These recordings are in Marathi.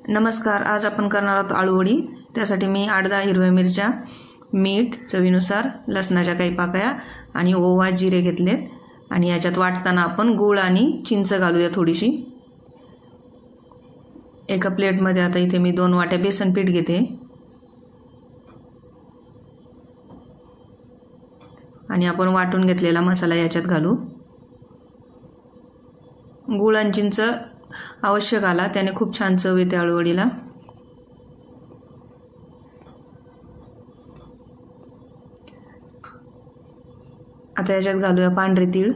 नमस्कार, आज आपण करणार आहोत आळूवडी। त्यासाठी मी 8-10 हिरव्या मिरच्या, मीठ चवीनुसार, लसणाच्या काही पाकळ्या आणि ओवा जिरे घेतलेत आणि याच्यात वाटताना आपण गूळ आणि चिंच घालूया थोडीशी। एका प्लेटमध्ये आता इथे मी 2 वाट्या बेसन पीठ घेते आणि आपण वाटून घेतलेला मसाला याच्यात घालू। गूळ आणि चिंच आवश्यक घाला, त्याने खूप छान चव येते आळूवडीला। आता याच्यात घालूया पांढरे तीळ,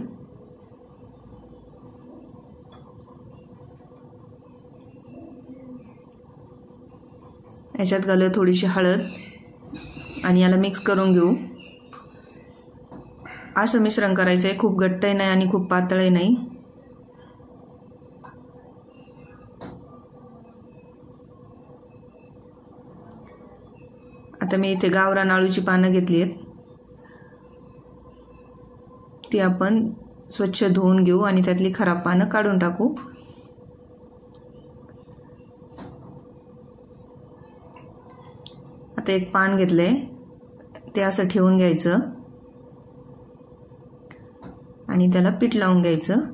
याच्यात घालूया थोडीशी हळद आणि याला मिक्स करून घेऊ। असं मिश्रण करायचं आहे, खूप घट्टही नाही आणि खूप पातळही नाही। आता मी इथे गावरान आळूची पानं घेतली आहेत, ती आपण स्वच्छ धुवून घेऊ आणि त्यातली खराब पानं काढून टाकू। आता एक पान घेतलंय, ते असं ठेवून घ्यायचं आणि त्याला पीठ लावून घ्यायचं।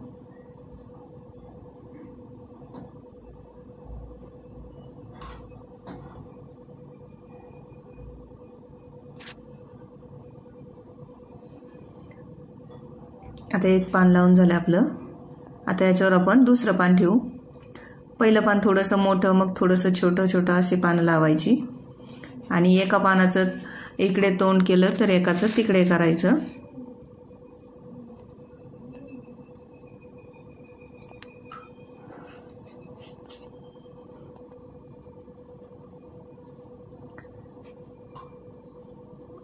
आता एक पान लावून झालं आपलं। आता याच्यावर आपण दुसरं पान ठेवू। पहिलं पान थोडंसं मोठं, मग थोडंसं छोटं छोटं अशी पानं लावायची आणि एका पानाचं इकडे तोंड केलं तर एकाचं तिकडे करायचं।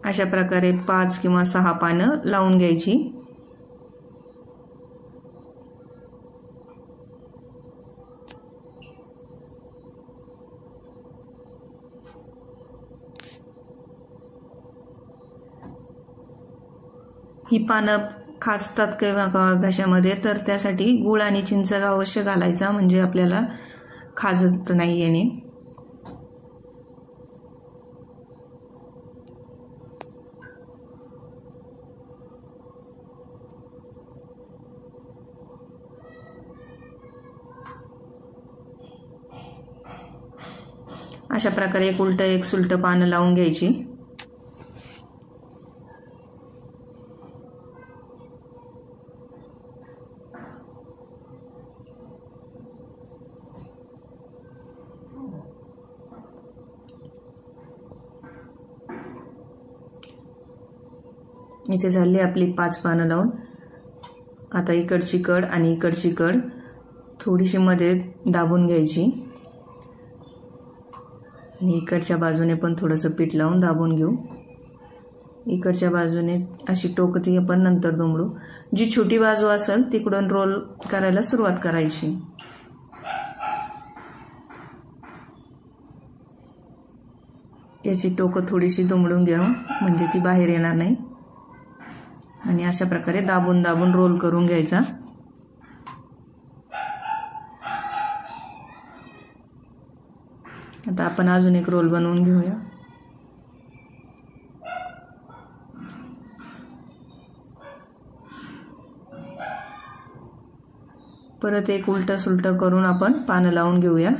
अशा प्रकारे 5 किंवा 6 पानं लावून घ्यायची। ही पानं खाजतात किंवा घशामध्ये, तर त्यासाठी गूळ आणि चिंच अवश्य घालायचा, म्हणजे आपल्याला खाजत नाही येणे। अशा प्रकारे एक उलट एक सुलट पानं लावून घ्यायची। इथे झाली आपली 5 पानं लावून। आता इकडची कड आणि इकडची कड थोडीशी मध्ये दाबून घ्यायची आणि इकडच्या बाजूने पण थोडंसं पीठ लावून दाबून घेऊ। इकडच्या बाजूने अशी टोकती आपण नंतर दुमडू। जी छोटी बाजू असेल तिकडून रोल करायला सुरुवात करायची। याची टोकं थोडीशी दुमडून घ्या, म्हणजे ती बाहेर येणार नाही आणि अशा प्रकारे दाबून दाबून रोल करून घ्यायचा। आता आपण अजून एक रोल बनवून घेऊया। परत एक उलट सुलट करून आपण पानं लावून घेऊया।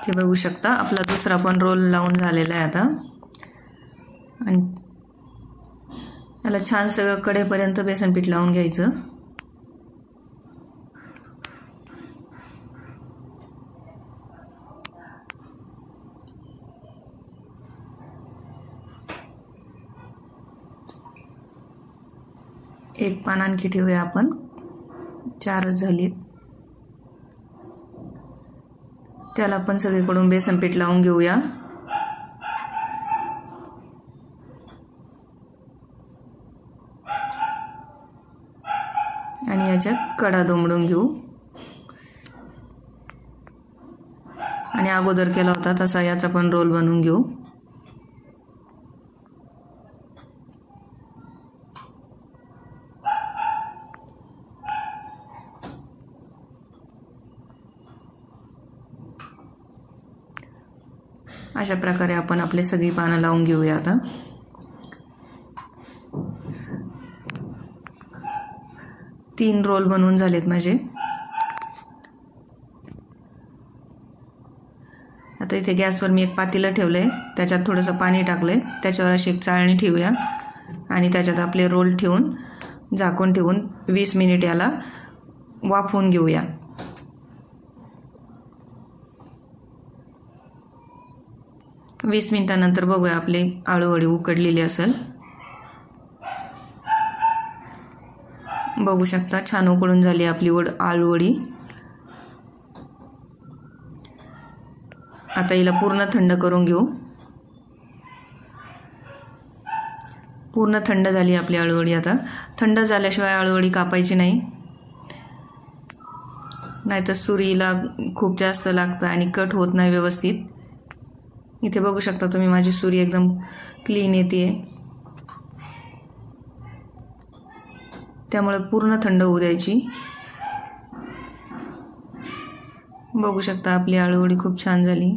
इथे बघू शकता आपला दुसरा पण रोल लावून झालेला आहे आता, आणि याला छान सगळं कडेपर्यंत बेसन पीठ लावून घ्यायचं। एक पान आणखी ठेवूया आपण, 4च झालीत। त्याला आपण सगळीकडून बेसन पीठ लावून घेऊया. आणि याच्यात कडा दुमडून घेऊ. आणि अगोदर केला होता तसा याचा पण रोल बनवून घेऊ. अशा प्रकारे आपण आपले सगळी पानं लावून घेऊया. आता 3 रोल बनवून झालेत माझे. आता इथे गॅसवर मी एक पातेलं ठेवलंय, त्याच्यात थोडंसं पाणी टाकलंय, त्याच्यावर अशी एक चाळणी ठेवूया आणि त्याच्यात आपले रोल ठेवून झाकून ठेवून 20 मिनिट याला वाफवून घेऊया. वीस मिनिटानंतर बघूया आपली आळूवडी उकडलेली असेल. बघू शकता छान उकडून झाली आपली आळूवडी. आता हिला पूर्ण थंड करून घेऊ. पूर्ण थंड झाली आपली आळूवडी. आता थंड झाल्याशिवाय आळूवडी कापायची नाही, नाहीतर सुरीला खूप जास्त लागतं आणि कट होत नाही व्यवस्थित. इथे बघू शकता तुम्ही माझी सुरी एकदम क्लीन येते, त्यामुळे पूर्ण थंड होऊ द्यायची. बघू शकता आपली आळूवडी खूप छान झाली.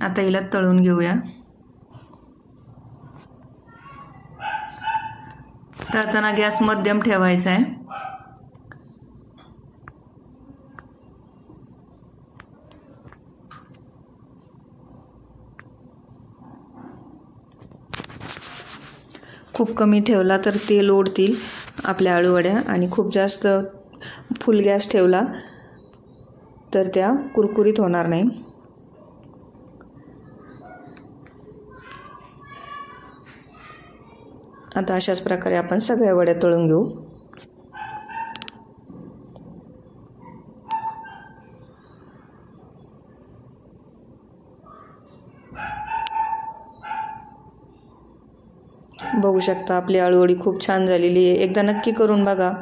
आता हिला तळून घेऊया. तळताना गॅस मध्यम ठेवायचा आहे. खूप कमी ठेवला तर तेल ओढतील आपल्या आळूवड्या, आणि खूप जास्त फुल गॅस ठेवला तर त्या कुरकुरीत होणार नाही. आता अशाच प्रकारे आपण सगळ्या वड्या तळून घेऊ. बघू शकता आपली आळूवडी खूप छान झालेली आहे. एकदा नक्की करून बघा.